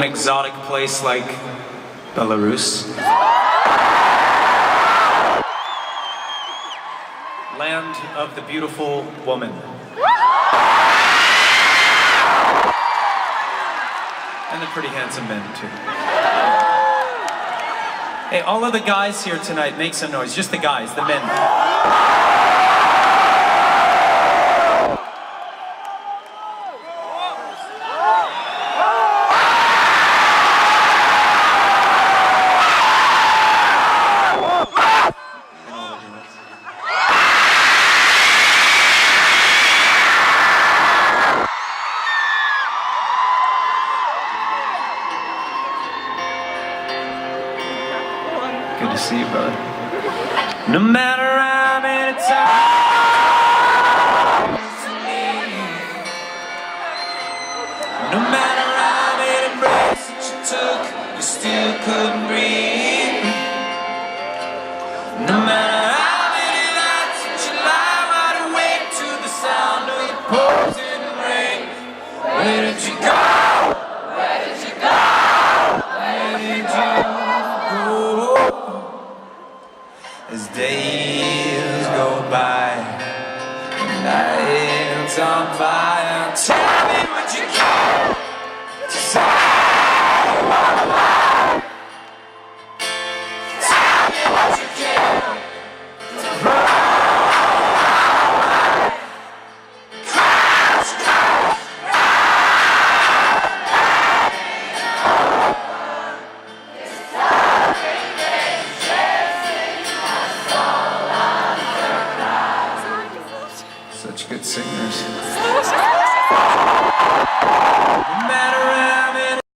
exotic place like Belarus. Land of the beautiful woman. And the pretty handsome men, too. Hey, all of the guys here tonight, make some noise. Just the guys, the men. Good to see you, brother. No matter how many times you leave, no matter how many breaths that you took, you still couldn't breathe. No matter how many nights that you lie wide awake to the sound of the pouring rain. Where did you go? Where did you go? Where did you go? As days go by, nights on fire. Tell me what you got.